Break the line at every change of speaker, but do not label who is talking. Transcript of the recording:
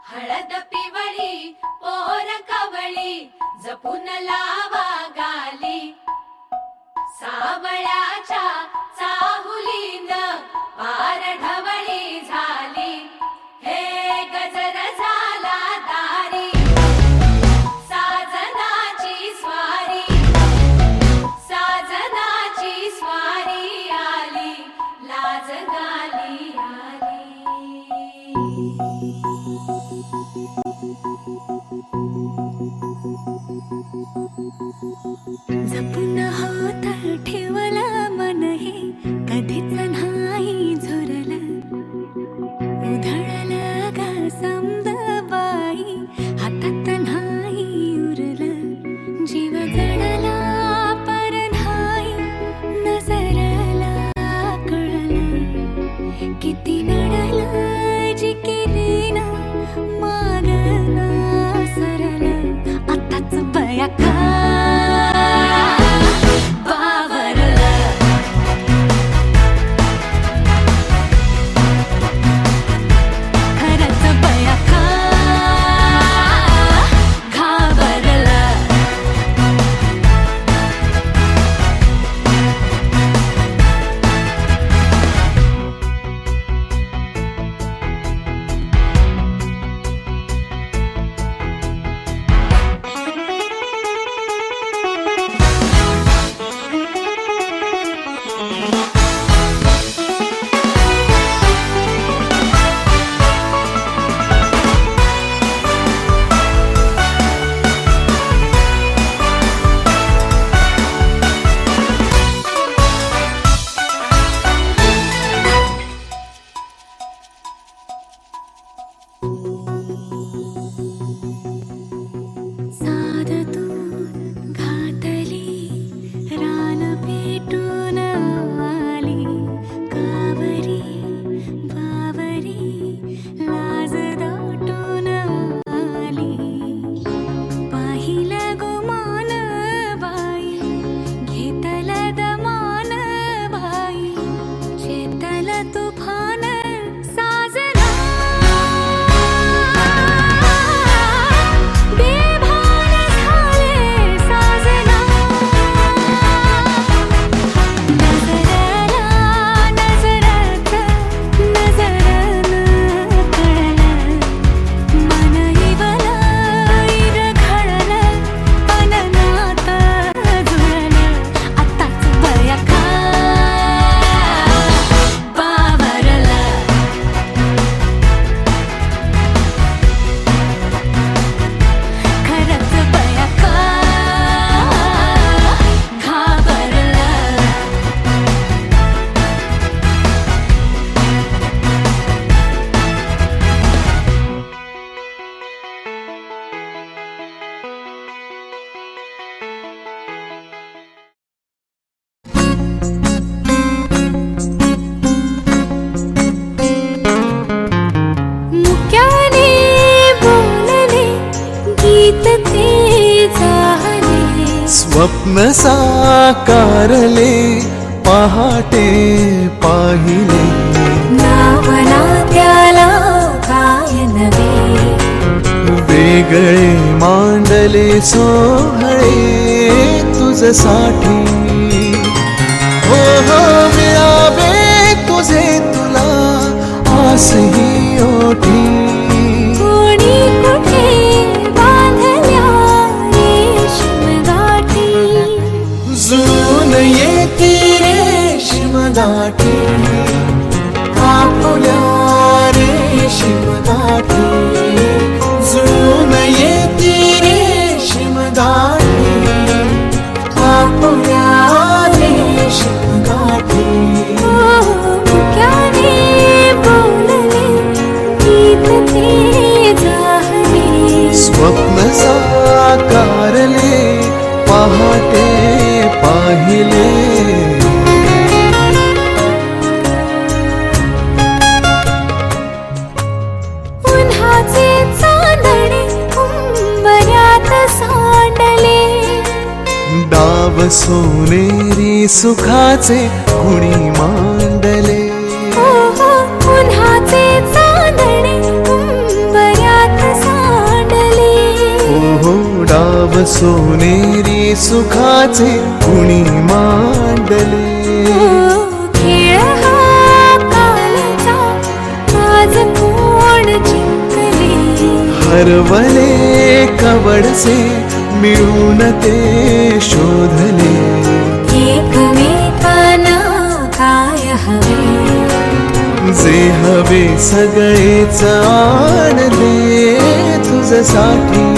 हळद पिवळी पोर कवळी जपून लावा गाली सावळ्याच्या चाहुलीन पार ढवळी झाली हे गजर झाला दारी साजनाची स्वारी आली लाज गाली
जपून होत ठेवला मन हे कधीच नाही झुरला उधळला गा समद बाई हातात नाही उरला जीव जडला पर नाही नजरला कळला किती नडला जी केली ना मागला सरला आताच बया का
स्वप्न साकारले पहाटे पाहिले
नावना त्याला काय नवे
वेगळे मांडले सोहळे तुझसाठी हो हो मिळावे तुझे तुला आसही ओठी दाटी आपुल्या रेशीम दाटी जुळून येती रेशीम स्वप्न साकारले पहाटे पाहिले
उन्हाचे चांदणे उंबऱ्यात सांडले
डाव सोनेरी सुखाचे गुणी मांडले
उन्हाचे चांदणे उंबऱ्यात सांडले
ओहो डाव सोनेरी सुखाचे गुणी मांडले
खेळ हा कालचा आज कोण जिंकले
हरवले कवडसे मिळून ते शोधले
एकमेकांना काय हवे
जे हवे सगळेच आणले तुझ्यासाठी